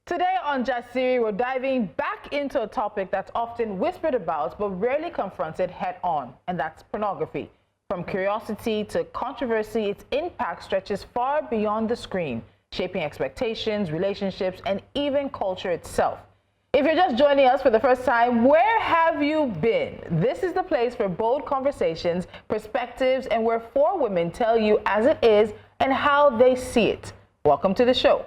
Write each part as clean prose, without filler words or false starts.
Today on Jasiri, we're diving back into a topic that's often whispered about but rarely confronted head-on, and that's pornography. From curiosity to controversy, its impact stretches far beyond the screen, shaping expectations, relationships, and even culture itself. If you're just joining us for the first time, where have you been? This is the place for bold conversations, perspectives, and where four women tell you as it is and how they see it. Welcome to the show.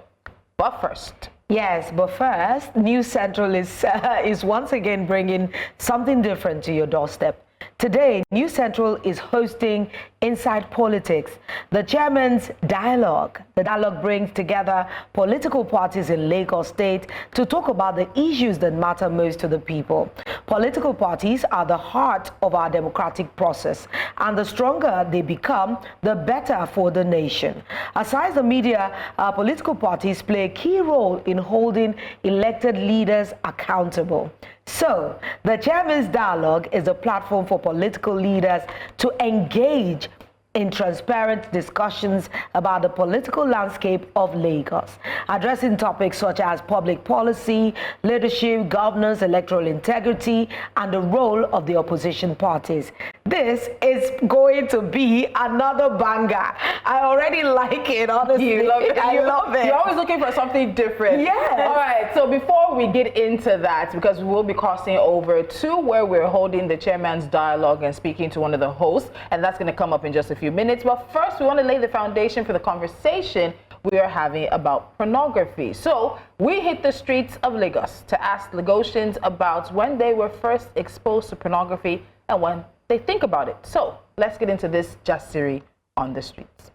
But first... Yes, but first, News Central is once again bringing something different to your doorstep. Today, News Central is hosting Inside Politics, the Chairman's Dialogue. The dialogue brings together political parties in Lagos State to talk about the issues that matter most to the people. Political parties are the heart of our democratic process, and the stronger they become, the better for the nation. Aside the media, political parties play a key role in holding elected leaders accountable. So, the Chairman's Dialogue is a platform for political leaders to engage in transparent discussions about the political landscape of Lagos, addressing topics such as public policy, leadership, governance, electoral integrity, and the role of the opposition parties. This is going to be another banger. I already like it, honestly. You love it. I love it. You're always looking for something different. Yes. All right, so before we get into that, because we will be crossing over to where we're holding the Chairman's Dialogue and speaking to one of the hosts, and that's going to come up in just a few minutes. But first, we want to lay the foundation for the conversation we are having about pornography. So we hit the streets of Lagos to ask Lagosians about when they were first exposed to pornography and when they think about it. So let's get into this Jasiri on the streets.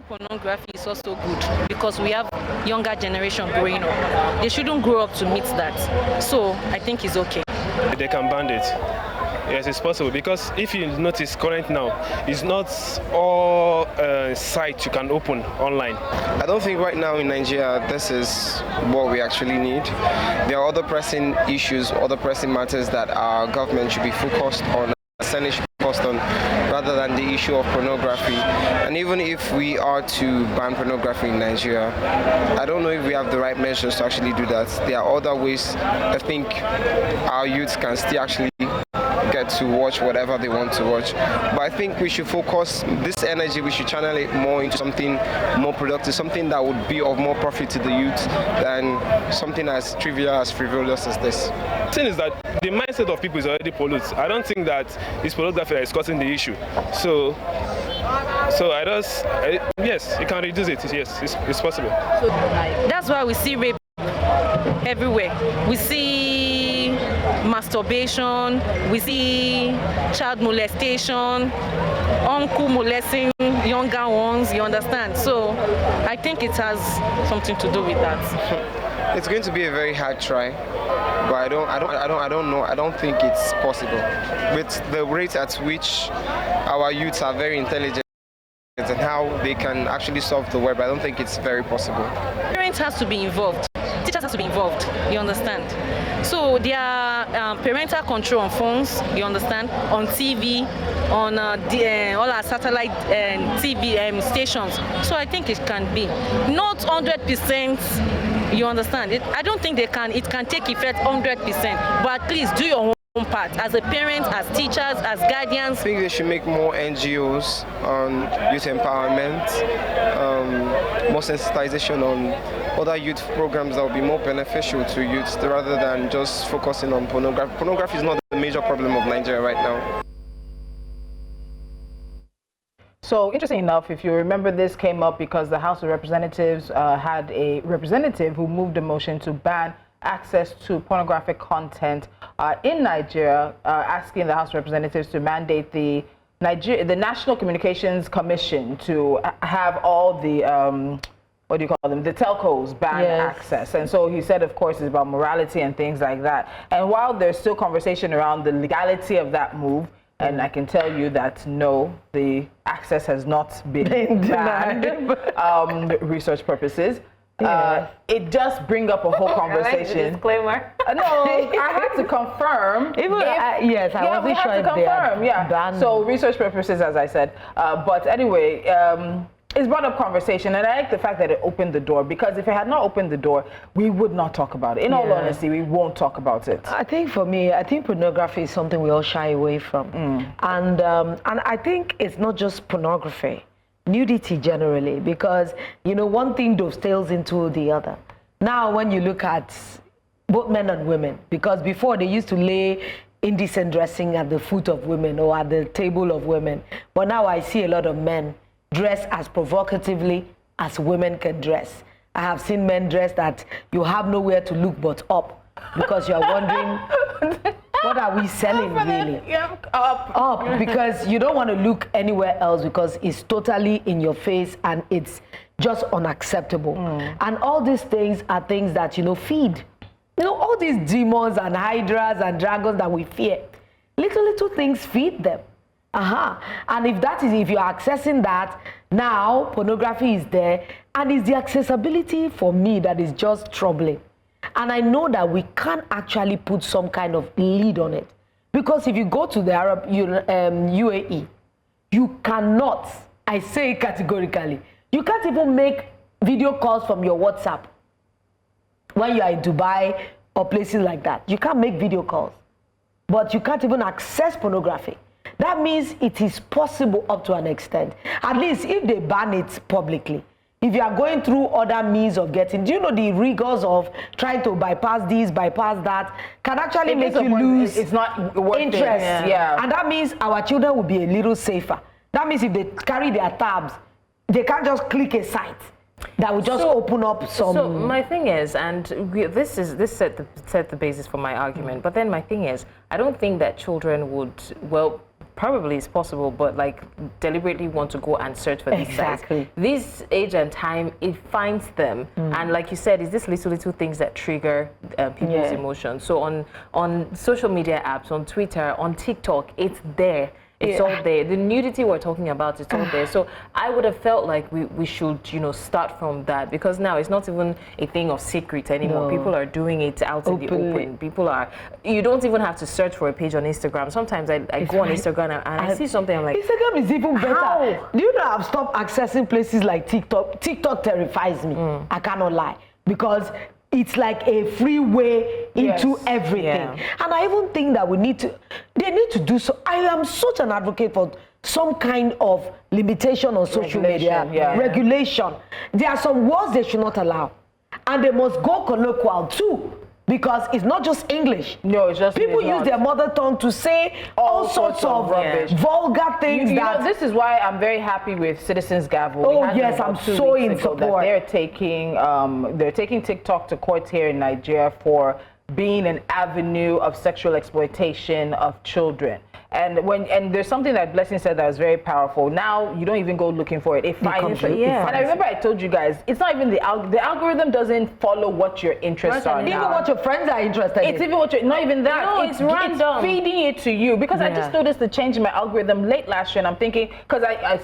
Pornography is also good because we have younger generation growing up. They shouldn't grow up to meet that. So I think it's okay. They can ban it. Yes, it's possible, because if you notice current now, it's not all sites you can open online. I don't think right now in Nigeria this is what we actually need. There are other pressing issues, other pressing matters that our government should be focused on, Senate should be focused on, rather than the issue of pornography. And even if we are to ban pornography in Nigeria, I don't know if we have the right measures to actually do that. There are other ways I think our youth can still actually get to watch whatever they want to watch. But I think we should focus this energy, we should channel it more into something more productive, something that would be of more profit to the youth than something as trivial, as frivolous as this. The thing is that the mindset of people is already polluted. I don't think that it's pornography that is causing the issue. So yes, you can reduce it. Yes, it's possible. That's why we see rape everywhere. We see masturbation, we see child molestation, uncle molesting younger ones, you understand? So I think it has something to do with that. It's going to be a very hard try, but I don't know. I don't think it's possible. With the rate at which our youths are very intelligent and how they can actually solve the web, I don't think it's very possible. Parents has to be involved. Teachers have to be involved, you understand? So there are parental control on phones, you understand, on TV, on all our satellite TV stations. So I think it can be. Not 100%, you understand? I don't think it can take effect 100%, but at least do your own part as a parent, as teachers, as guardians. I think they should make more NGOs on youth empowerment, more sensitization on other youth programs that will be more beneficial to youths rather than just focusing on pornography. Pornography is not the major problem of Nigeria right now. So interesting enough, if you remember, this came up because the House of Representatives had a representative who moved a motion to ban access to pornographic content in Nigeria, asking the House of Representatives to mandate the National Communications Commission to have all the what do you call them, the telcos ban access. And so he said, of course, it's about morality and things like that. And while there's still conversation around the legality of that move, and I can tell you that no, the access has not been banned, research purposes. It does bring up a whole conversation. I like the disclaimer. No, I had to confirm. Yes, I wasn't sure if they had banned. So research purposes, as I said. But anyway, it's brought up conversation, and I like the fact that it opened the door, because if it had not opened the door, we would not talk about it. In all honesty, we won't talk about it. I think for me, I think pornography is something we all shy away from. And I think it's not just pornography, nudity generally, because, you know, one thing dovetails into the other. Now, when you look at both men and women, because before they used to lay indecent dressing at the foot of women or at the table of women, but now I see a lot of men dress as provocatively as women can dress. I have seen men dress that you have nowhere to look but up, because you're wondering, what are we selling really? Yeah, up. Up, because you don't want to look anywhere else, because it's totally in your face and it's just unacceptable. And all these things are things that, you know, feed. You know, all these demons and hydras and dragons that we fear, little things feed them. And if you're accessing that, now pornography is there, and it's the accessibility for me that is just troubling. And I know that we can't actually put some kind of lead on it, because if you go to the UAE, you cannot, I say categorically, you can't even make video calls from your WhatsApp. When you are in Dubai or places like that, you can't make video calls, but you can't even access pornography. That means it is possible up to an extent. At least if they ban it publicly. If you are going through other means of getting, do you know the rigors of trying to bypass this, bypass that, can actually make you lose it's not worth interest. Yeah. And that means our children will be a little safer. That means if they carry their tabs, they can't just click a site that will just open up some. So my thing is, and this set the basis for my argument, but then my thing is, I don't think that children would, well, probably it's possible, but like deliberately want to go and search for these sites. This age and time, it finds them, and like you said, it's these little things that trigger people's emotions. So on social media apps, on Twitter, on TikTok, it's there. It's all there. The nudity we're talking about, it's all there. So I would have felt like we should, you know, start from that, because now it's not even a thing of secret anymore. People are doing it out in the open. People are, you don't even have to search for a page on Instagram. Sometimes I go on Instagram and I see something, I'm like, Instagram is even better. How? Do you know I've stopped accessing places like TikTok? TikTok terrifies me. I cannot lie, because it's like a free way into everything. And I even think that they need to do so. I am such an advocate for some kind of limitation on social media. Regulation. There are some words they should not allow. And they must go colloquial too, because it's not just English. No, it's just people use their mother tongue to say all sorts of rubbish, vulgar things. You know, this is why I'm very happy with Citizens Gavel. Oh yes, I'm so in support. They're taking TikTok to court here in Nigeria for being an avenue of sexual exploitation of children. And there's something that Blessing said that was very powerful. Now you don't even go looking for it. It finds you. And I remember I told you guys, it's not even the algorithm doesn't follow what your interests are. Even what your friends are interested in. It's even what not even that. No, it's random. It's feeding it to you, because I just noticed the change in my algorithm late last year, and I'm thinking, because I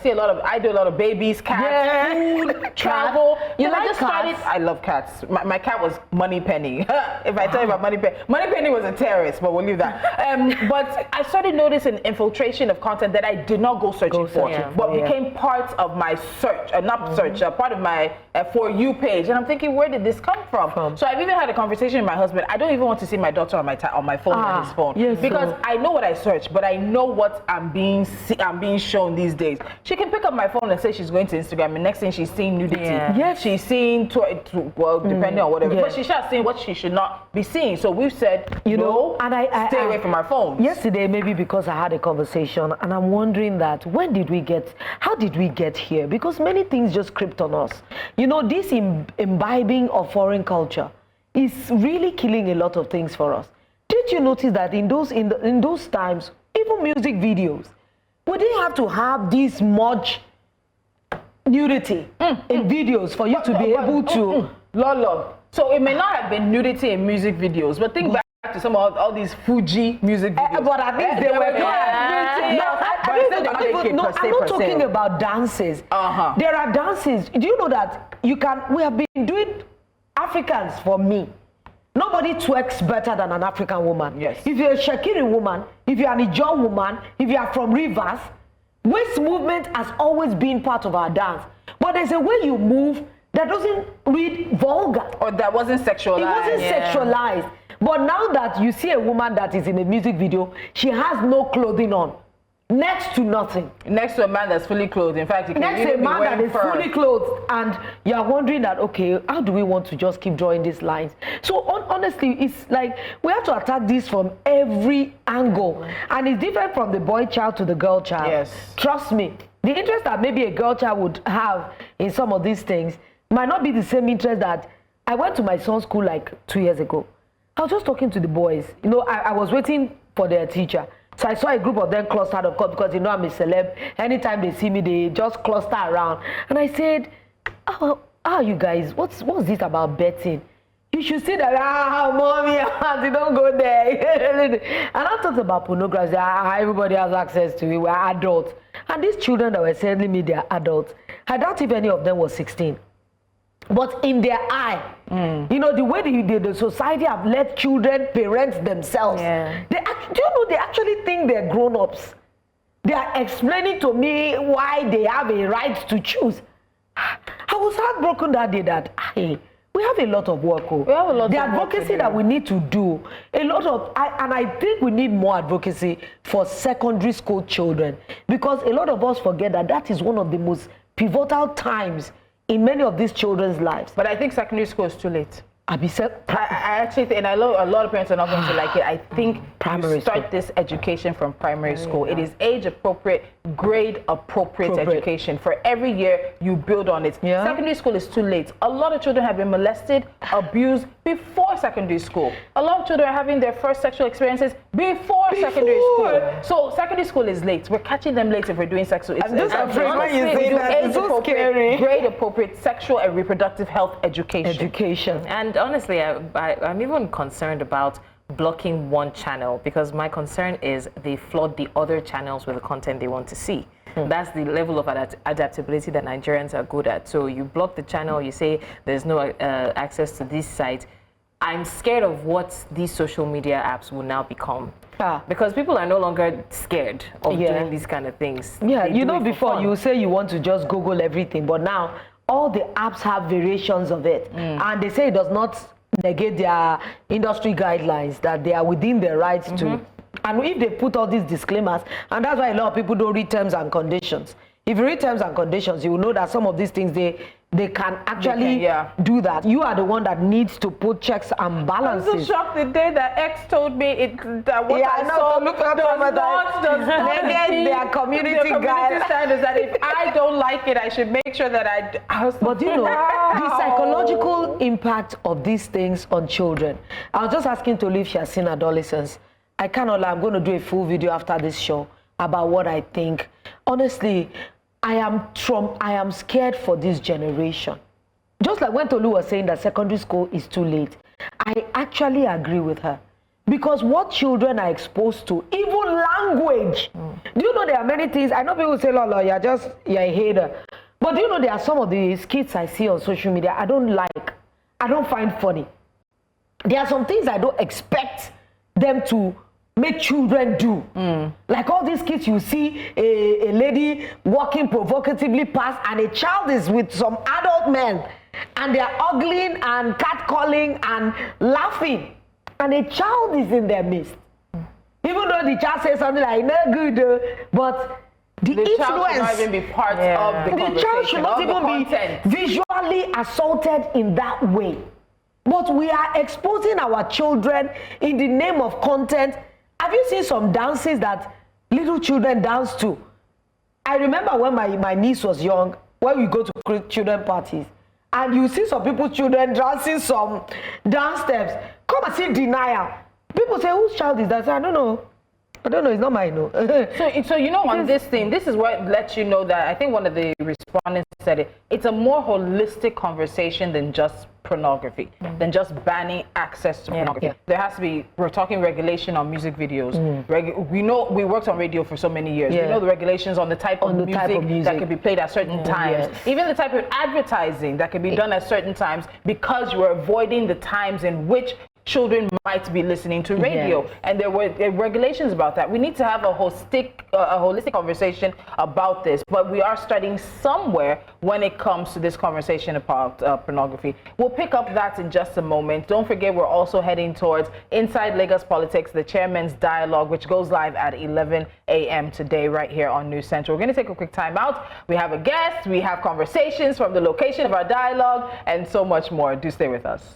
do a lot of babies, cats, food, travel. You like cats? I love cats. My cat was Moneypenny. If I tell you about Moneypenny was a terrorist, but we'll leave that. But I started noticing an infiltration of content that I did not go searching for, but became part of my search, part of my For You page. And I'm thinking, where did this come from? So I've even had a conversation with my husband. I don't even want to see my daughter on my phone, on his phone, because I know what I search, but I know what I'm being shown these days. She can pick up my phone and say she's going to Instagram, and next thing she's seeing nudity. She's seeing, depending on whatever, but she's just seeing what she should not be seeing. So we've said, stay away from our phones. Yesterday, maybe because I had a conversation, and I'm wondering that how did we get here? Because many things just crept on us. You know, this imbibing of foreign culture is really killing a lot of things for us. Did you notice that in those times, even music videos, we didn't have to have this much nudity in videos for you to be able to Lolo. So it may not have been nudity in music videos, but think back to some of all these Fuji music videos. But at least they were I'm not talking about dances. There are dances. Do you know that we have been doing Africans for me. Nobody twerks better than an African woman. Yes. If you're a Shakiri woman, if you're an Ijaw woman, if you are from Rivers, Waist movement has always been part of our dance. But there's a way you move that doesn't read vulgar. Or that wasn't sexualized. It wasn't sexualized. But now that you see a woman that is in a music video, she has no clothing on. Next to nothing. Next to a man that's fully clothed. In fact, you can next to a man that is fully clothed, and you are wondering that, okay, how do we want to just keep drawing these lines? So honestly, it's like we have to attack this from every angle, and it's different from the boy child to the girl child. Yes. Trust me, the interest that maybe a girl child would have in some of these things might not be the same interest that I went to my son's school like 2 years ago. I was just talking to the boys. You know, I was waiting for their teacher. So I saw a group of them clustered, of course, because you know I'm a celeb. Anytime they see me, they just cluster around. And I said, how are you guys? What's this about betting? You should see that, mommy, auntie, don't go there. And I talked about pornography. Everybody has access to it. We're adults. And these children that were telling me they're adults, I doubt if any of them was 16. But in their eye, you know, the way the society have let children parent themselves, do you know they actually think they're grown-ups? They are explaining to me why they have a right to choose. I was heartbroken that day that, hey, we have a lot of work. We have a lot the of work advocacy to do. that we need to do, and I think we need more advocacy for secondary school children, because a lot of us forget that is one of the most pivotal times in many of these children's lives. But I think secondary school is too late. I actually think, and I know a lot of parents are not going to like it, I think Primary you start school. this education from primary school. It is age appropriate, grade appropriate education. For every year, you build on it. Yeah. Secondary school is too late. A lot of children have been molested, abused before secondary school. A lot of children are having their first sexual experiences before secondary school. So secondary school is late. We're catching them late if we're doing sexual. I'm just afraid when you say that. It's so scary. Grade appropriate sexual and reproductive health education. And honestly, I'm even concerned about blocking one channel, because my concern is they flood the other channels with the content they want to see. That's the level of adaptability that Nigerians are good at. So you block the channel, you say there's no access to this site. I'm scared of what these social media apps will now become. Because people are no longer scared of doing these kind of things. Yeah, They you do know, it for before fun. you say you want to just Google everything, but now all the apps have variations of it. And they say it does not negate their industry guidelines, that they are within their rights to. And if they put all these disclaimers, and that's why a lot of people don't read terms and conditions. If you read terms and conditions, you will know that some of these things, they can actually do that. You are the one that needs to put checks and balances. I'm so shocked the day that X told me that what I saw does not negate their community standards, that if I don't like it, I should make sure that I was. But you know, the psychological impact of these things on children. I was just asking to if she has seen adolescents. I cannot lie, I'm going to do a full video after this show about what I think. Honestly, I am scared for this generation. Just like when Tolu was saying that secondary school is too late, I actually agree with her. Because what children are exposed to, even language. Do you know there are many things? I know people say, Lolo, you're a hater. But do you know there are some of the skits I see on social media I don't like, I don't find funny. There are some things I don't expect them to make children do. Like all these kids, you see a lady walking provocatively past and a child is with some adult men and they are ogling and catcalling and laughing. And a child is in their midst. Even though the child says something like, no good, but the influence. Child should not even be part of the conversation. The child should not even be visually assaulted in that way. But we are exposing our children in the name of content. Have you seen some dances that little children dance to? I remember when my niece was young, when we go to children parties, and you see some people's children dancing some dance steps. Come and see denial. People say, whose child is that? I say, I don't know, it's not mine. No. So you know, on this thing, this is what lets you know that I think one of the respondents said it. It's a more holistic conversation than just pornography, than just banning access to pornography. There has to be, we're talking regulation on music videos. We know, we worked on radio for so many years. We know the regulations on the type of music that can be played at certain times. Even the type of advertising that can be done at certain times, because you are avoiding the times in which children might be listening to radio. Yes. And there were regulations about that. We need to have a holistic conversation about this, but we are starting somewhere when it comes to this conversation about pornography. We'll pick up that in just a moment. Don't forget, we're also heading towards Inside Lagos Politics, the Chairman's Dialogue, which goes live at 11 a.m. today right here on News Central. We're going to take a quick time out. We have a guest, we have conversations from the location of our dialogue, and so much more. Do stay with us.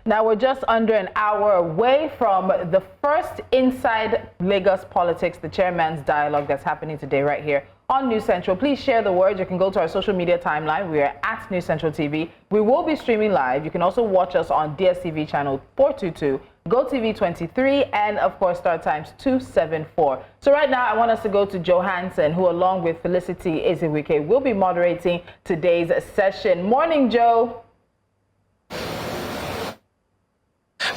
Now we're just under an hour away from the first Inside Lagos Politics, the Chairman's Dialogue that's happening today right here on News Central. Please share the word. You can go to our social media timeline. We are at News Central TV. We will be streaming live. You can also watch us on DSTV channel 422, GoTV 23, and of course Star Times 274. So right now I want us to go to Joe Hanson, who along with Felicity Ezewuike will be moderating today's session. Morning, Joe.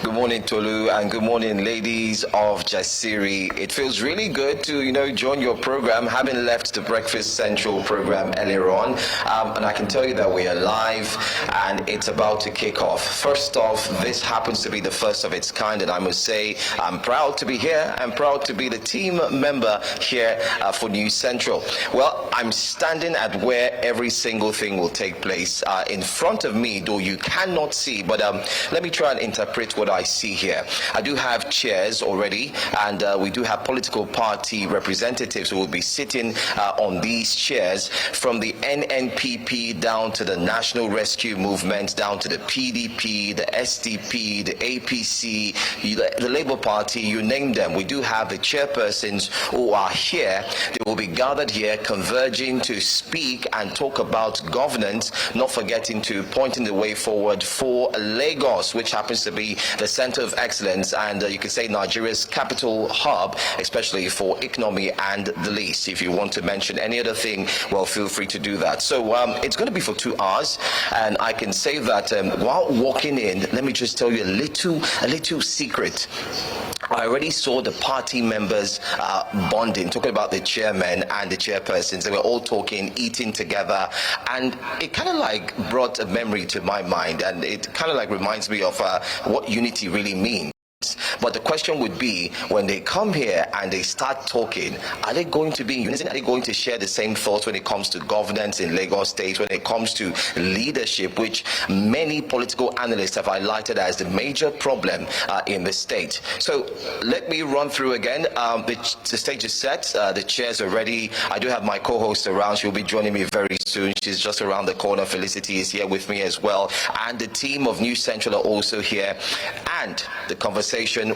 Good morning, Tolu, and good morning, ladies of Jasiri. It feels really good to, join your program, having left the Breakfast Central program earlier on. And I can tell you that we are live and it's about to kick off. First off, this happens to be the first of its kind, and I must say I'm proud to be here. I'm proud to be the team member here for News Central. Well, I'm standing at where every single thing will take place. In front of me, though you cannot see, but let me try and interpret what I see here. I do have chairs already, and we do have political party representatives who will be sitting on these chairs, from the NNPP down to the National Rescue Movement, down to the PDP, the SDP, the APC, the Labour Party, you name them. We do have the chairpersons who are here. They will be gathered here, converging to speak and talk about governance, not forgetting to pointing the way forward for Lagos, which happens to be the center of excellence and you could say Nigeria's capital hub, especially for economy and the least. If you want to mention any other thing, well, feel free to do that. So it's going to be for 2 hours, and I can say that while walking in, let me just tell you a little secret. I already saw the party members bonding, talking about the chairman and the chairpersons. They were all talking, eating together, and it kind of like brought a memory to my mind, and it kind of like reminds me of what unity really means. But the question would be, when they come here and they start talking, are they going to be in unison? Are they going to share the same thoughts when it comes to governance in Lagos State, when it comes to leadership, which many political analysts have highlighted as the major problem in the state? So let me run through again. The stage is set. The chairs are ready. I do have my co-host around. She'll be joining me very soon. She's just around the corner. Felicity is here with me as well. And the team of News Central are also here. And the conversation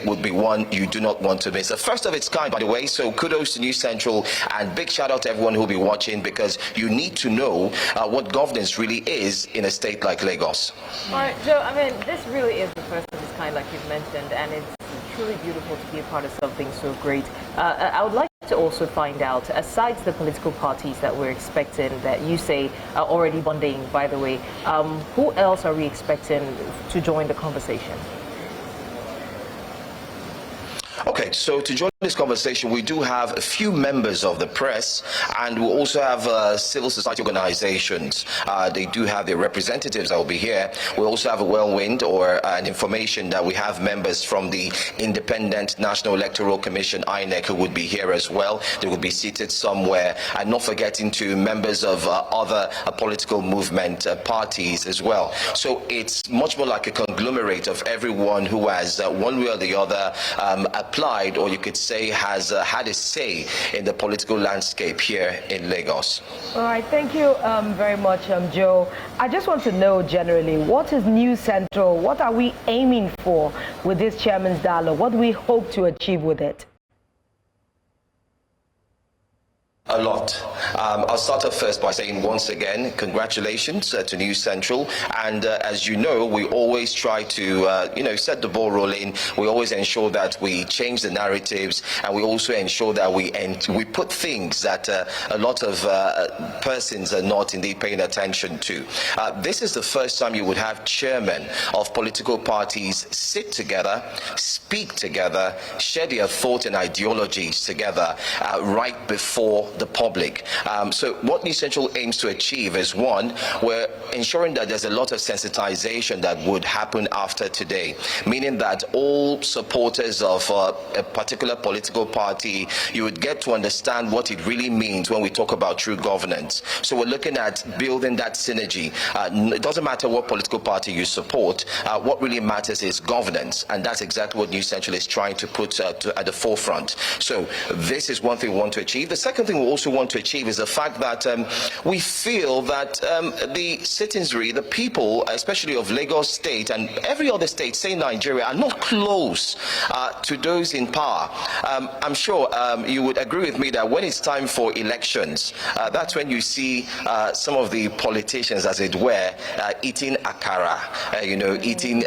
would be one you do not want to miss. The first of its kind, by the way, so kudos to News Central, and big shout out to everyone who will be watching, because you need to know what governance really is in a state like Lagos. All right, Joe, I mean, this really is the first of its kind, like you've mentioned, and it's truly beautiful to be a part of something so great. I would like to also find out, aside the political parties that we're expecting, that you say are already bonding, by the way, who else are we expecting to join the conversation? Okay, so to join this conversation, we do have a few members of the press, and we also have civil society organizations. They do have their representatives that will be here. We also have a whirlwind or an information that we have members from the Independent National Electoral Commission, INEC, who would be here as well. They will be seated somewhere, and not forgetting to members of other political movement parties as well. So it's much more like a conglomerate of everyone who has one way or the other applied, or you could say has had a say in the political landscape here in Lagos. All right, thank you very much, Joe. I just want to know generally, what is News Central? What are we aiming for with this Chairman's Dialogue? What do we hope to achieve with it? A lot. I'll start off first by saying once again, congratulations to News Central. And as you know, we always try to, set the ball rolling. We always ensure that we change the narratives, and we also ensure that we put things that a lot of persons are not indeed paying attention to. This is the first time you would have chairmen of political parties sit together, speak together, share their thoughts and ideologies together right before the the public. So what News Central aims to achieve is, one, we're ensuring that there's a lot of sensitization that would happen after today, meaning that all supporters of a particular political party, you would get to understand what it really means when we talk about true governance. So we're looking at building that synergy. It doesn't matter what political party you support, what really matters is governance, and that's exactly what News Central is trying to put at the forefront. So this is one thing we want to achieve. The second thing we also want to achieve is the fact that we feel that the citizenry, the people, especially of Lagos State and every other state, say Nigeria, are not close to those in power. I'm sure you would agree with me that when it's time for elections, that's when you see some of the politicians, as it were, eating akara, eating,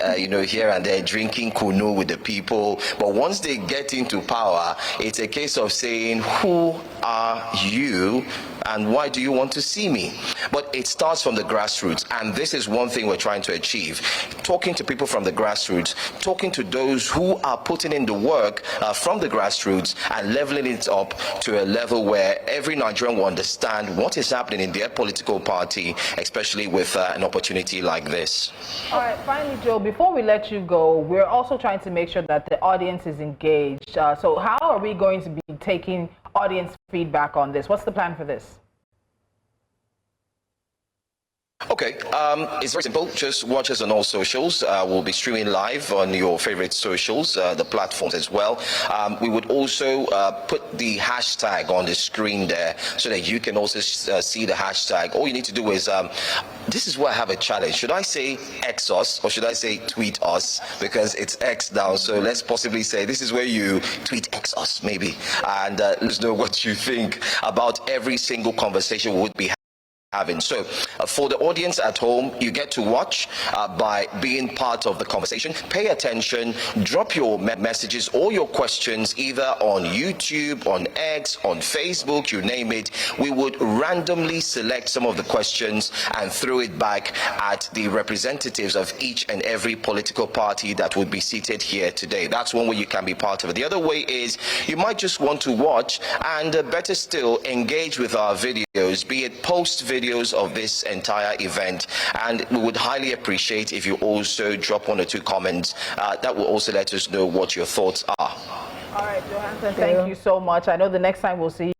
here and there, drinking kunu with the people. But once they get into power, it's a case of saying, who are you and why do you want to see me? But it starts from the grassroots, and this is one thing we're trying to achieve. Talking to people from the grassroots, talking to those who are putting in the work from the grassroots and leveling it up to a level where every Nigerian will understand what is happening in their political party, especially with an opportunity like this. All right, finally, Joe, before we let you go, we're also trying to make sure that the audience is engaged. So how are we going to be taking audience feedback on this? What's the plan for this? Okay, it's very simple. Just watch us on all socials. We'll be streaming live on your favorite socials, the platforms as well. We would also put the hashtag on the screen there so that you can also see the hashtag. All you need to do is, this is where I have a challenge. Should I say X us or should I say tweet us? Because it's X now, so let's possibly say this is where you tweet X us maybe. And let us know what you think about every single conversation we would be having. So for the audience at home, you get to watch by being part of the conversation. Pay attention, drop your messages or your questions either on YouTube, on X, on Facebook, you name it. We would randomly select some of the questions and throw it back at the representatives of each and every political party that would be seated here today. That's one way you can be part of it. The other way is you might just want to watch and better still engage with our videos, be it post videos of this entire event, and we would highly appreciate if you also drop 1 or 2 comments. That will also let us know what your thoughts are. All right, Joe Hanson, thank you so much. I know the next time we'll see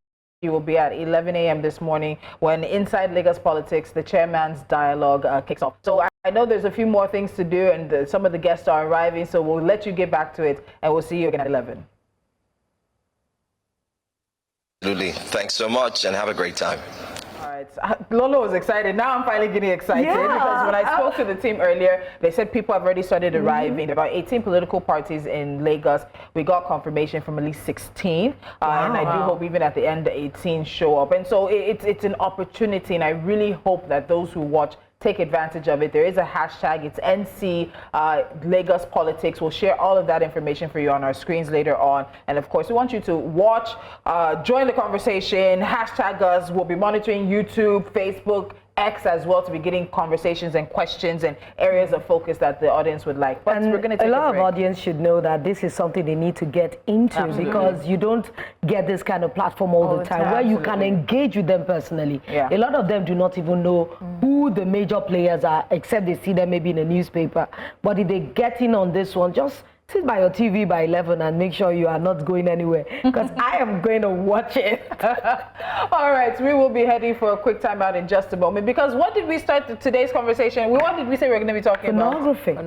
you will be at 11 a.m. this morning when Inside Lagos Politics, the Chairman's Dialogue kicks off. So I know there's a few more things to do and some of the guests are arriving, so we'll let you get back to it and we'll see you again at 11. Absolutely. Thanks so much and have a great time. Lolo was excited. Now I'm finally getting excited because when I spoke to the team earlier, they said people have already started arriving. About 18 political parties in Lagos. We got confirmation from at least 16. And I do hope even at the end, the 18 show up. And so it's an opportunity, and I really hope that those who watch take advantage of it. There is a hashtag. It's NC Lagos Politics. We'll share all of that information for you on our screens later on. And of course, we want you to watch, join the conversation, hashtag us. We'll be monitoring YouTube, Facebook, X as well to be getting conversations and questions and areas of focus that the audience would like. But we're going to take a lot break. of audience should know that this is something they need to get into because you don't get this kind of platform all the time where you can engage with them personally. Yeah. A lot of them do not even know who the major players are except they see them maybe in a newspaper. But if they get in on this one, just sit by your TV by 11 and make sure you are not going anywhere because I am going to watch it. All right, we will be heading for a quick time out in just a moment because what did we start today's conversation? What did we say we were going to be talking Pornography. about?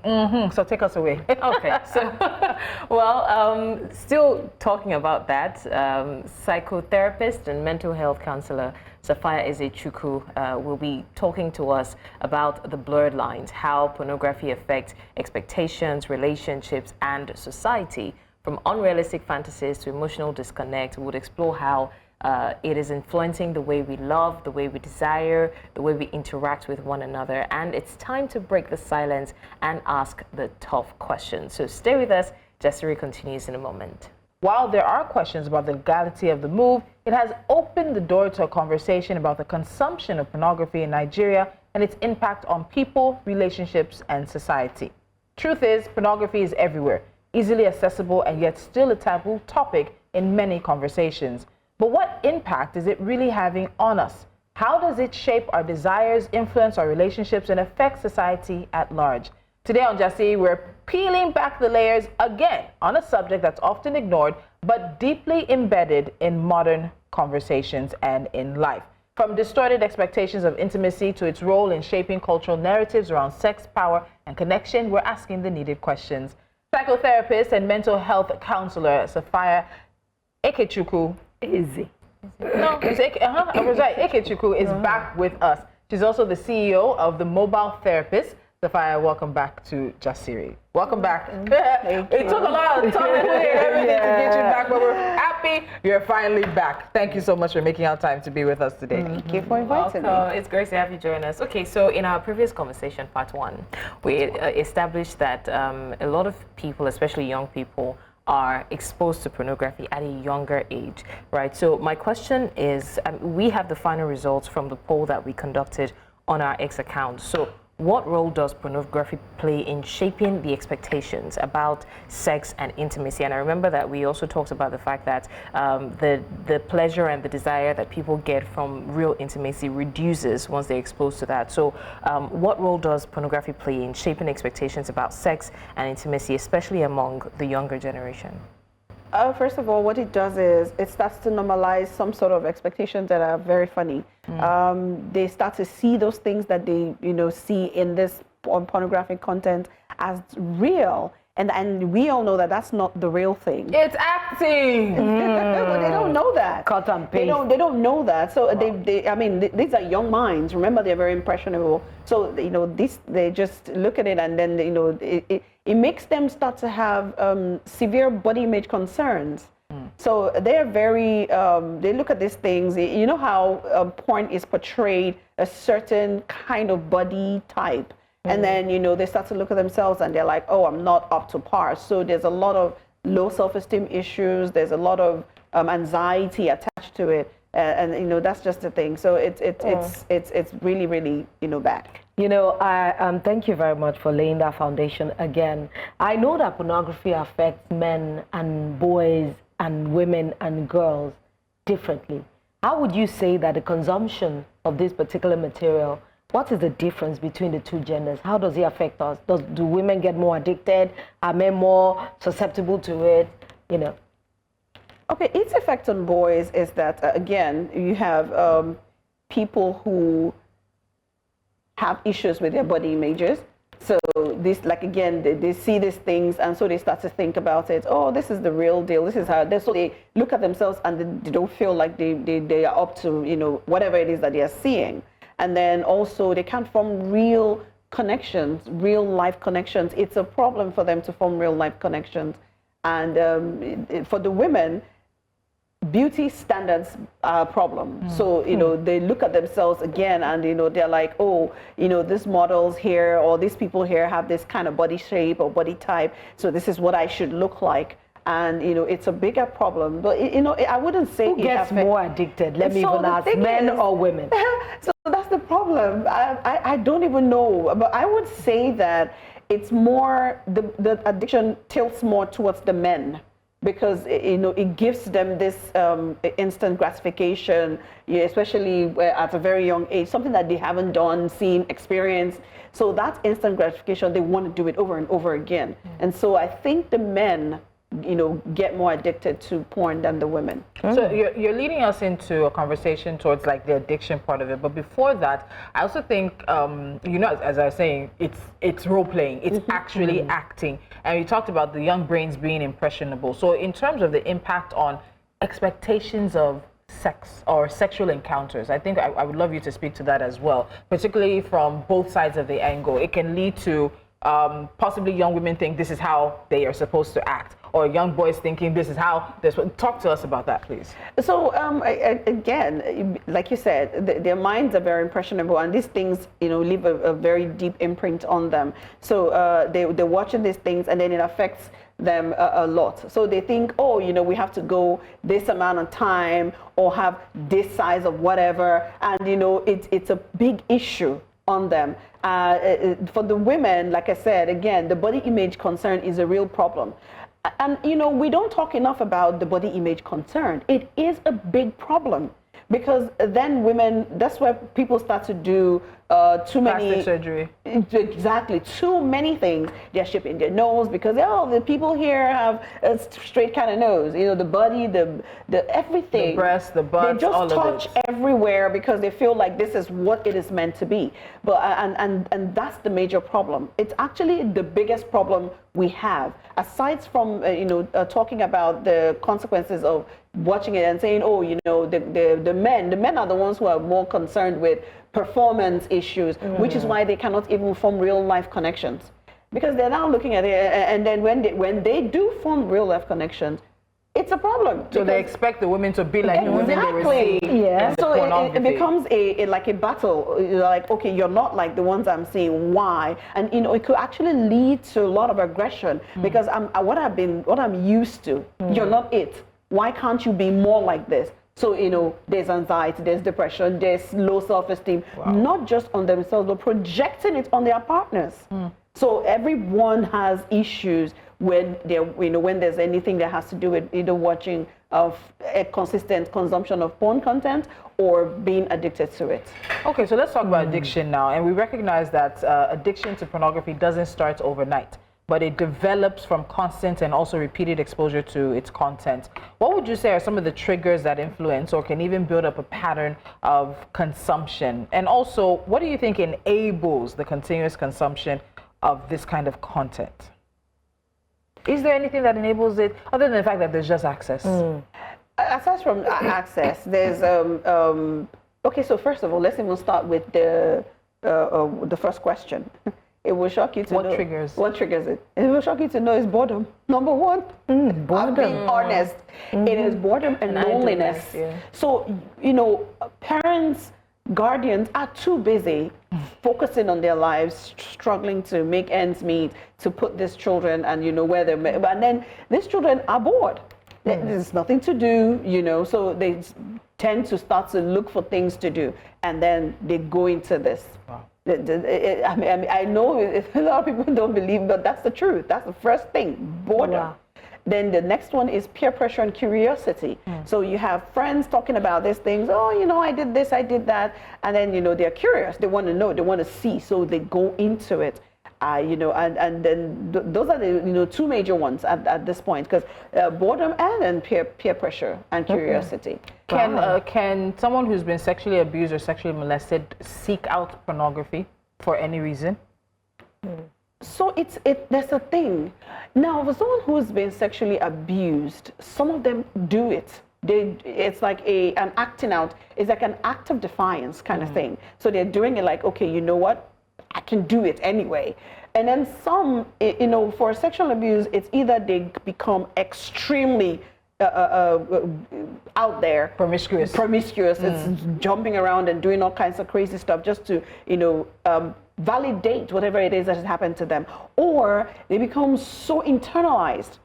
Pornography. So take us away. Okay, so, well, still talking about that, psychotherapist and mental health counselor Sapphire Ezechukwu will be talking to us about the blurred lines, how pornography affects expectations, relationships, and society. From unrealistic fantasies to emotional disconnect, we would explore how it is influencing the way we love, the way we desire, the way we interact with one another. And it's time to break the silence and ask the tough questions. So stay with us. Jasiri continues in a moment. While there are questions about the legality of the move, it has opened the door to a conversation about the consumption of pornography in Nigeria and its impact on people, relationships, and society. Truth is, pornography is everywhere, easily accessible, and yet still a taboo topic in many conversations. But what impact is it really having on us? How does it shape our desires, influence our relationships, and affect society at large? Today on Jasiri, we're peeling back the layers again on a subject that's often ignored but deeply embedded in modern conversations and in life. From distorted expectations of intimacy to its role in shaping cultural narratives around sex, power, and connection, we're asking the needed questions. Psychotherapist and mental health counselor Sapphire Ezechukwu Ezechukwu is back with us. She's also the CEO of the Mobile Therapist. Sapphire, welcome back to Jasiri. Welcome back. It took a lot of time and everything to get you back, but we're happy you're finally back. Thank you so much for making our time to be with us today. Thank you for inviting me. It's great to have you join us. Okay, so in our previous conversation, part one, we established that a lot of people, especially young people, are exposed to pornography at a younger age, right? So my question is, we have the final results from the poll that we conducted on our X account. So what role does pornography play in shaping the expectations about sex and intimacy? And I remember that we also talked about the fact that the pleasure and the desire that people get from real intimacy reduces once they're exposed to that. So what role does pornography play in shaping expectations about sex and intimacy, especially among the younger generation? First of all, what it does is it starts to normalize some sort of expectations that are very funny. They start to see those things that they, see in this pornographic content as real. And we all know that that's not the real thing. It's acting. But they don't know that. Cut and paste. They don't know that. So these are young minds. Remember, they're very impressionable. So they just look at it, and then it makes them start to have severe body image concerns. So they're very they look at these things. You know how porn is portrayed a certain kind of body type. And then, they start to look at themselves and they're like, oh, I'm not up to par. So there's a lot of low self-esteem issues. There's a lot of anxiety attached to it. And that's just the thing. So it's really, really, bad. Thank you very much for laying that foundation again. I know that pornography affects men and boys and women and girls differently. How would you say that the consumption of this particular material, what is the difference between the two genders? How does it affect us? Do women get more addicted? Are men more susceptible to it? Okay, its effect on boys is that, again, you have people who have issues with their body images. So this, they see these things, and so they start to think about it. Oh, this is the real deal. This is how. So they look at themselves, and they don't feel like they are up to whatever it is that they are seeing. And then also they can't form real connections, real life connections. It's a problem for them to form real life connections. And for the women, beauty standards are a problem. So, they look at themselves again and, they're like, oh, these models here or these people here have this kind of body shape or body type. So this is what I should look like. And, it's a bigger problem. But, I wouldn't say who gets more addicted? Let me even ask, men or women? So that's the problem. I don't even know. But I would say that it's more, the addiction tilts more towards the men. Because, it gives them this instant gratification, especially at a very young age, something that they haven't done, seen, experienced. So that instant gratification, they want to do it over and over again. And so I think the men, get more addicted to porn than the women. So you're leading us into a conversation towards the addiction part of it. But before that, I also think, as I was saying, it's role playing. It's actually acting. And you talked about the young brains being impressionable. So in terms of the impact on expectations of sex or sexual encounters, I think I would love you to speak to that as well, particularly from both sides of the angle. It can lead to possibly young women think this is how they are supposed to act, or young boys thinking this is how this. Talk to us about that, please. So again, like you said, their minds are very impressionable, and these things, leave a very deep imprint on them. So they're watching these things, and then it affects them a lot. So they think, oh, we have to go this amount of time or have this size of whatever, and it's a big issue on them. For the women, like I said, again, the body image concern is a real problem. And, we don't talk enough about the body image concern. It is a big problem. Because then women, that's where people start to do too many... Plastic surgery. Exactly. Too many things. They're shipping their nose because, the people here have a straight kind of nose. The body, the everything. The breast, the butt, they all just of touch it. everywhere because they feel like this is what it is meant to be. But and that's the major problem. It's actually the biggest problem we have. Aside from, talking about the consequences of watching it and saying, the men are the ones who are more concerned with performance issues, which is why they cannot even form real life connections, because they're now looking at it, and then when they do form real life connections, it's a problem. So they expect the women to be like the women they were seeing. Yeah. in the So it pornography. becomes like a battle. Like, okay, you're not like the ones I'm seeing. Why? And it could actually lead to a lot of aggression because what I'm used to. You're not it. Why can't you be more like this? So, there's anxiety, there's depression, there's low self-esteem, not just on themselves, but projecting it on their partners. So everyone has issues when when there's anything that has to do with either watching of a consistent consumption of porn content or being addicted to it. Okay, so let's talk about addiction now. And we recognize that addiction to pornography doesn't start overnight, but it develops from constant and also repeated exposure to its content. What would you say are some of the triggers that influence or can even build up a pattern of consumption? And also, what do you think enables the continuous consumption of this kind of content? Is there anything that enables it other than the fact that there's just access? Aside from access, there's okay. So first of all, let's even start with the first question. It will shock you to know. What triggers it? It will shock you to know is boredom. Number one. Boredom. I'm being honest. It is boredom and loneliness. Yeah. So, parents, guardians are too busy focusing on their lives, struggling to make ends meet, to put these children and, where they're... And then these children are bored. There's nothing to do, so they tend to start to look for things to do. And then they go into this. Wow. I know a lot of people don't believe, but that's the truth. That's the first thing, boredom. Wow. Then the next one is peer pressure and curiosity. So you have friends talking about these things. Oh, I did this, I did that. And then, they're curious. They want to know, they want to see. So they go into it. And then those are the two major ones at this point, because boredom and then peer pressure and curiosity. Can someone who's been sexually abused or sexually molested seek out pornography for any reason? So there's a thing. Now, for someone who's been sexually abused, some of them do it. It's like an acting out. It's like an act of defiance kind of thing. So they're doing it like, okay, you know what? I can do it anyway. And then some, for sexual abuse, it's either they become extremely out there. Promiscuous. It's jumping around and doing all kinds of crazy stuff just to, validate whatever it is that has happened to them. Or they become so internalized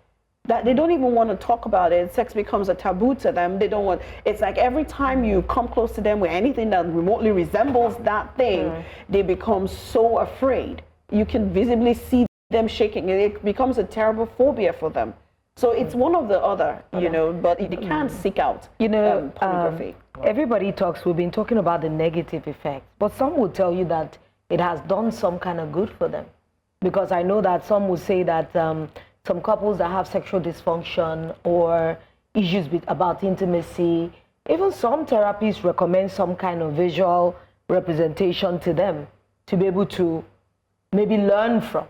that they don't even want to talk about it. Sex becomes a taboo to them. They don't want, it's like every time you come close to them with anything that remotely resembles that thing, they become so afraid. You can visibly see them shaking. It becomes a terrible phobia for them. So it's one or the other, but they can't seek out pornography. Everybody talks, we've been talking about the negative effects, but some will tell you that it has done some kind of good for them. Because I know that some will say that some couples that have sexual dysfunction or issues about intimacy, even some therapists recommend some kind of visual representation to them to be able to maybe learn from.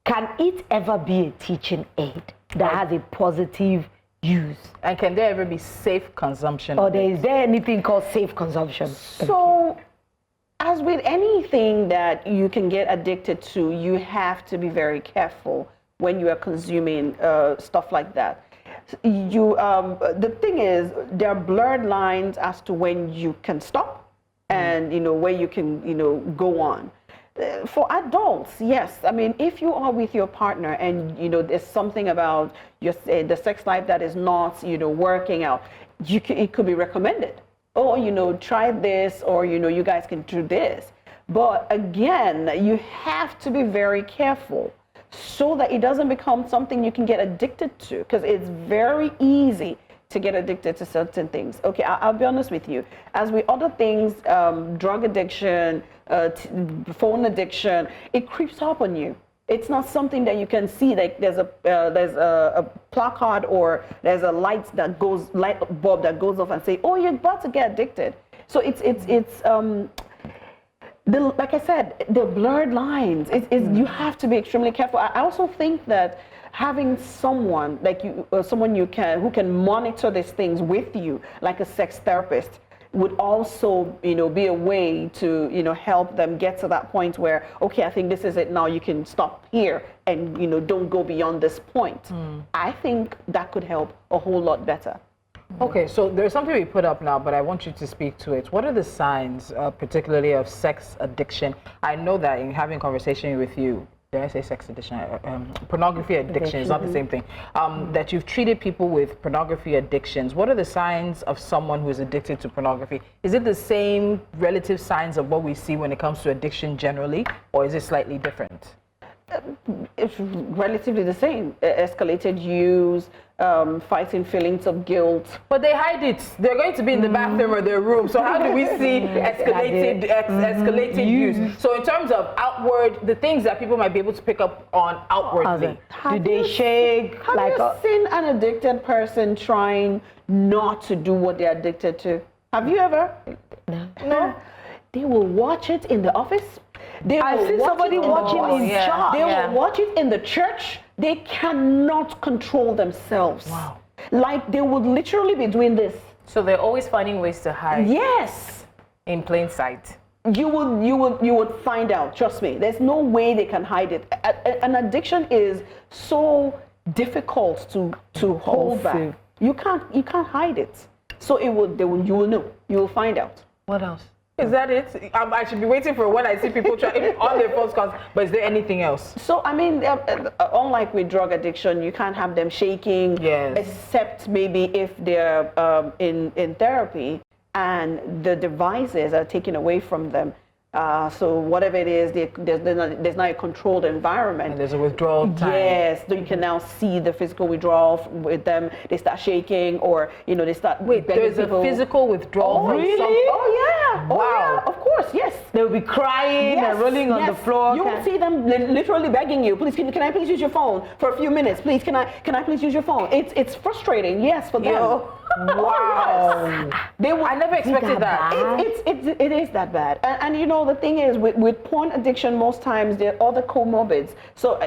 Can it ever be a teaching aid that has a positive use? And can there ever be safe consumption? Or is there anything called safe consumption? So, as with anything that you can get addicted to, you have to be very careful when you are consuming stuff like that. The thing is, there are blurred lines as to when you can stop and where you can go on. For adults, yes. I mean, if you are with your partner and there's something about the sex life that is not working out, it could be recommended. Oh, try this, or you guys can do this. But again, you have to be very careful so that it doesn't become something you can get addicted to, because it's very easy to get addicted to certain things. Okay, I'll be honest with you. As with other things, drug addiction, phone addiction, it creeps up on you. It's not something that you can see. Like there's a placard or there's a light bulb that goes off and say, "Oh, you're about to get addicted." So it's like I said, the blurred lines. You have to be extremely careful. I also think that having someone like you, someone who can monitor these things with you, like a sex therapist, would also, be a way to, help them get to that point where, okay, I think this is it now. You can stop here and, don't go beyond this point. I think that could help a whole lot better. Okay, so there's something we put up now, but I want you to speak to it. What are the signs, particularly of sex addiction? I know that in having conversation with you, did I say sex addiction? Pornography addiction is not the same thing. That you've treated people with pornography addictions. What are the signs of someone who is addicted to pornography? Is it the same relative signs of what we see when it comes to addiction generally, or is it slightly different? It's relatively the same. Escalated use, fighting feelings of guilt. But they hide it. They're going to be in the bathroom or their room. So how do we see escalated use? So in terms of outward, the things that people might be able to pick up on outwardly. Do they shake? Have you seen an addicted person trying not to do what they're addicted to? Have you ever? No. They will watch it in the office. I've seen somebody watching in church. They will watch it in the church. They cannot control themselves. Wow. Like they would literally be doing this. So they're always finding ways to hide. Yes. In plain sight. You would find out. Trust me. There's no way they can hide it. An addiction is so difficult to hold back. You can't hide it. So you will know. You will find out. What else? Is that it? I should be waiting for when I see people trying on their phones calls, but is there anything else? So, I mean, unlike with drug addiction, you can't have them shaking, except maybe if they're in therapy and the devices are taken away from them. So whatever it is, there's not a controlled environment. And there's a withdrawal time. Yes, so you can now see the physical withdrawal with them. They start shaking, or they start. Wait, there's a physical withdrawal from really? something? Oh yeah. Wow. Oh, yeah, of course, yes. They'll be crying and rolling on the floor. You will see them literally begging you, please, can I please use your phone for a few minutes? Please, can I please use your phone? It's frustrating, yes, for them. Wow. I never expected that. It is that bad. And the thing is, with porn addiction, most times there are other comorbids. So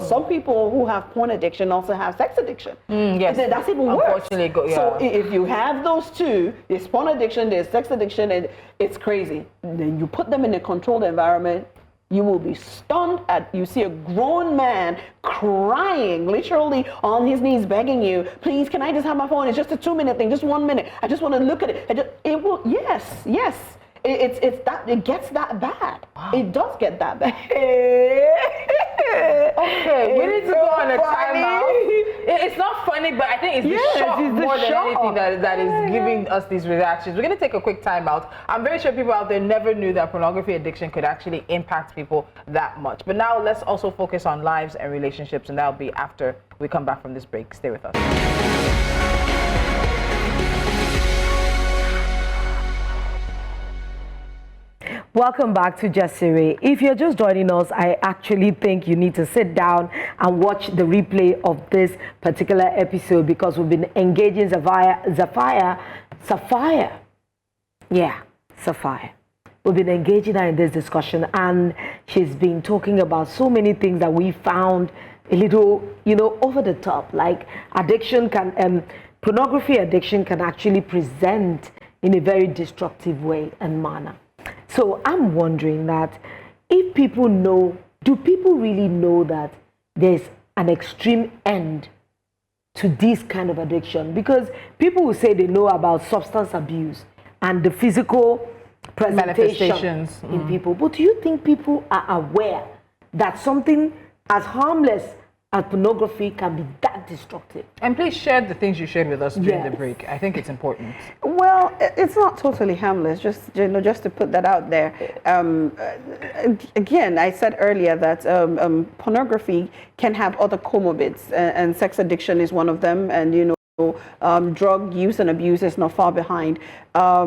some people who have porn addiction also have sex addiction. Yes. That's even worse. Unfortunately, So if you have those two, there's porn addiction, there's sex addiction, and it's crazy. Then you put them in a controlled environment, you will be stunned you see a grown man crying, literally on his knees, begging you, please, can I just have my phone? It's just a 2-minute thing, just 1 minute. I just want to look at it. It will, yes. It gets that bad. Wow. It does get that bad. Okay, we need to go on a timeout. It's not funny, but I think it's the shock more than anything that is giving us these reactions. We're going to take a quick timeout. I'm very sure people out there never knew that pornography addiction could actually impact people that much. But now let's also focus on lives and relationships, and that'll be after we come back from this break. Stay with us. Welcome back to Jasiri. If you're just joining us, I actually think you need to sit down and watch the replay of this particular episode, because we've been engaging Sapphire. Yeah, Sapphire. We've been engaging her in this discussion, and she's been talking about so many things that we found a little, over the top. Like pornography addiction can actually present in a very destructive way and manner. So I'm wondering that if people know, do people really know that there's an extreme end to this kind of addiction? Because people will say they know about substance abuse and the physical manifestations in people. But do you think people are aware that something as harmless and pornography can be that destructive. And please share the things you shared with us during the Yes. break. I think it's important. Well, it's not totally harmless. Just just to put that out there. Again, I said earlier that pornography can have other comorbids, and sex addiction is one of them. And drug use and abuse is not far behind. I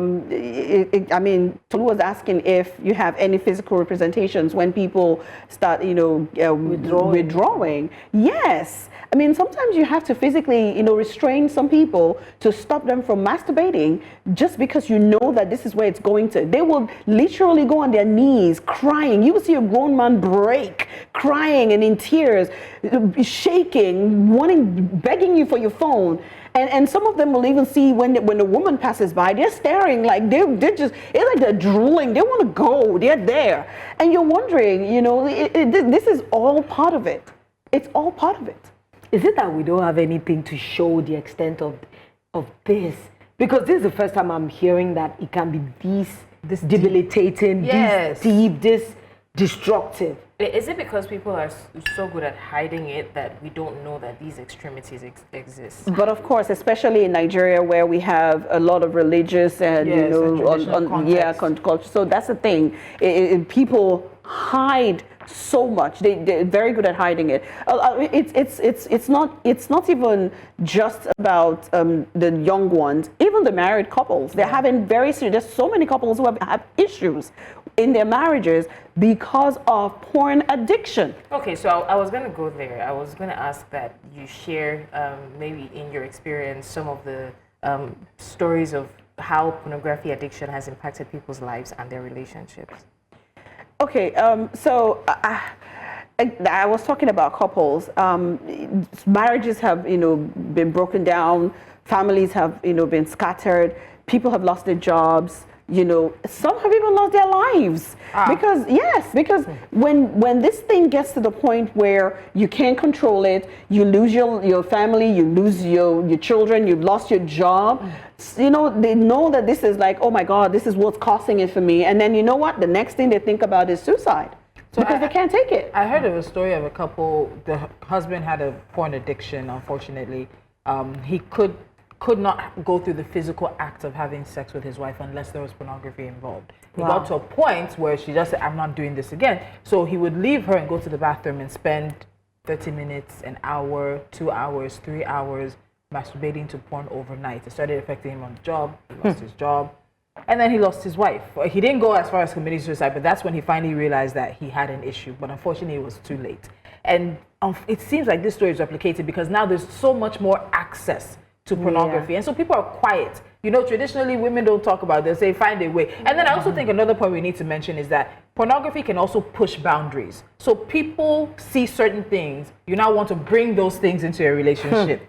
mean, Tolu was asking if you have any physical representations when people start, withdrawing. Yes. I mean, sometimes you have to physically, restrain some people to stop them from masturbating just because you know that this is where it's going to. They will literally go on their knees crying. You will see a grown man break, crying and in tears, shaking, begging you for your phone. And some of them will even see when a woman passes by, they're staring like they're just, it's like they're drooling. They want to go. They're there. And you're wondering, this is all part of it. It's all part of it. Is it that we don't have anything to show the extent of this? Because this is the first time I'm hearing that it can be this debilitating, Yes. this deep, this destructive. Is it because people are so good at hiding it that we don't know that these extremities exist? But of course, especially in Nigeria, where we have a lot of religious and Yes, and traditional culture. So that's the thing. People hide so much. They're very good at hiding it. It's not even just about the young ones. Even the married couples, they're having very serious. There's so many couples who have issues in their marriages because of porn addiction. Okay, so I was going to go there. I was going to ask that you share maybe in your experience some of the stories of how pornography addiction has impacted people's lives and their relationships. Okay, so I was talking about couples. Marriages have, been broken down. Families have, been scattered. People have lost their jobs. Some have even lost their lives because when this thing gets to the point where you can't control it, you lose your family, you lose your children, you've lost your job. They know that this is like, oh my God, this is what's causing it for me. And then you know what? The next thing they think about is suicide because they can't take it. I heard of a story of a couple. The husband had a porn addiction. Unfortunately, he could not go through the physical act of having sex with his wife unless there was pornography involved. He got to a point where she just said, I'm not doing this again. So he would leave her and go to the bathroom and spend 30 minutes, an hour, 2 hours, 3 hours masturbating to porn overnight. It started affecting him on the job. He lost his job. And then he lost his wife. He didn't go as far as committing suicide, but that's when he finally realized that he had an issue. But unfortunately, it was too late. And it seems like this story is replicated because now there's so much more access to pornography. And so people are quiet. Traditionally women don't talk about this. They find a way. And then I also think another point we need to mention is that pornography can also push boundaries. So people see certain things. You now want to bring those things into your relationship.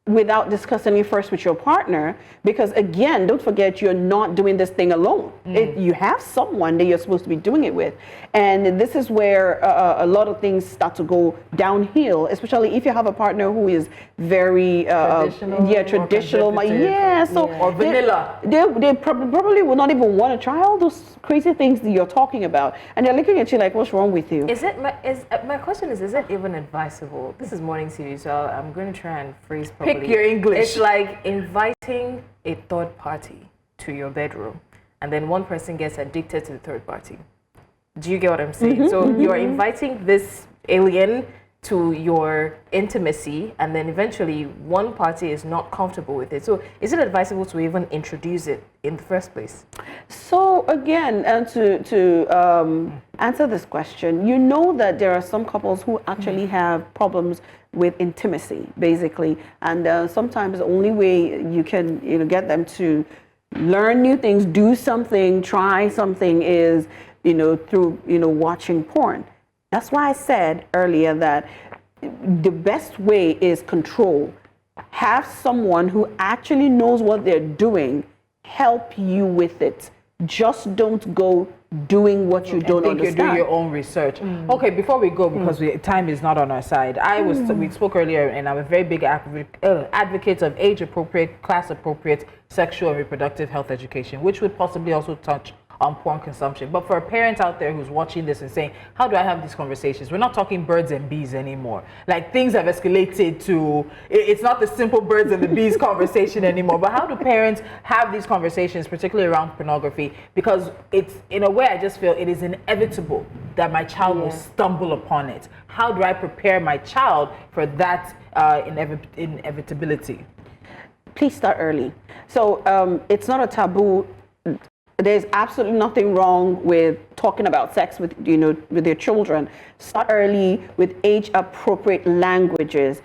Without discussing it first with your partner, because again, don't forget, you're not doing this thing alone. You have someone that you're supposed to be doing it with. And this is where a lot of things start to go downhill, especially if you have a partner who is very traditional. Or vanilla. They probably will not even want to try all those crazy things that you're talking about. And they're looking at you like, what's wrong with you? My question is it even advisable? This is morning series, so I'm going to try and phrase properly. Pick your English. It's like inviting a third party to your bedroom, and then one person gets addicted to the third party. Do you get what I'm saying? So you're inviting this alien to your intimacy, and then eventually one party is not comfortable with it. So is it advisable to even introduce it in the first place? So again, and to answer this question, you know that there are some couples who actually have problems with intimacy, basically, and sometimes the only way you can get them to learn new things, do something, try something is through watching porn. That's why I said earlier that the best way is control. Have someone who actually knows what they're doing help you with it. Just don't go doing what you don't understand. You're doing your own research. Okay, before we go, because time is not on our side, we spoke earlier, and I'm a very big advocate of age-appropriate, class-appropriate sexual and reproductive health education, which would possibly also touch on porn consumption. But for a parent out there who's watching this and saying, how do I have these conversations? We're not talking birds and bees anymore. Like, things have escalated to, it's not the simple birds and the bees conversation anymore. But how do parents have these conversations, particularly around pornography? Because it's, in a way, I just feel it is inevitable that my child will stumble upon it. How do I prepare my child for that inevitability? Please start early. So it's not a taboo. There's absolutely nothing wrong with talking about sex with, with your children. Start early with age-appropriate languages.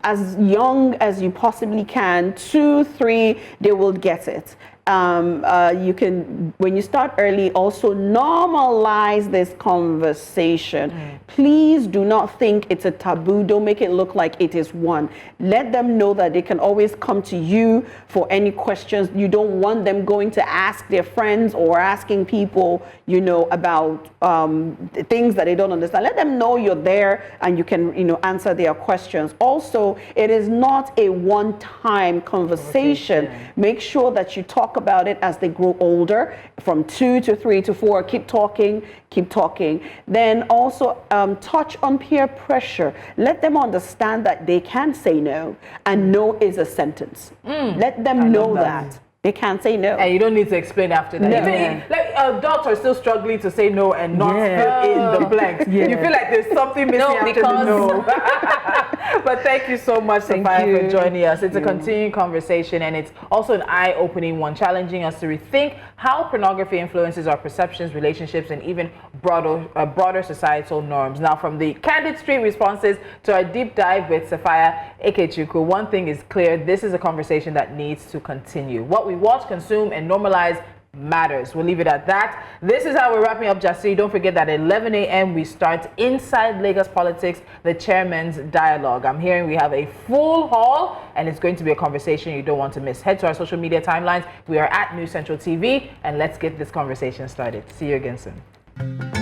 As young as you possibly can, 2, 3, they will get it. You can, when you start early, also normalize this conversation. Please do not think it's a taboo. Don't make it look like it is one. Let them know that they can always come to you for any questions. You don't want them going to ask their friends or asking people, about things that they don't understand. Let them know you're there and you can, answer their questions. Also, it is not a one-time conversation. Make sure that you talk about it as they grow older, from 2 to 3 to 4. Keep talking. Then also touch on peer pressure. Let them understand that they can say no, and no is a sentence. Let them know that. They can't say no. And you don't need to explain after that. No. Even, like, adults are still struggling to say no and not fill in the blanks. You feel like there's something missing after the no. But thank you so much, Sapphire, for joining us. It's a continuing conversation, and it's also an eye-opening one, challenging us to rethink how pornography influences our perceptions, relationships, and even broader societal norms. Now, from the candid street responses to our deep dive with Sapphire Ezechukwu, one thing is clear: this is a conversation that needs to continue. What we watch, consume, and normalize matters. We'll leave it at that. This is how we're wrapping up Jasiri. Don't forget that at 11 a.m. we start Inside Lagos Politics, the Chairmen's Dialogue. I'm hearing we have a full hall, and it's going to be a conversation you don't want to miss. Head to our social media timelines. We are at News Central TV, and let's get this conversation started. See you again soon.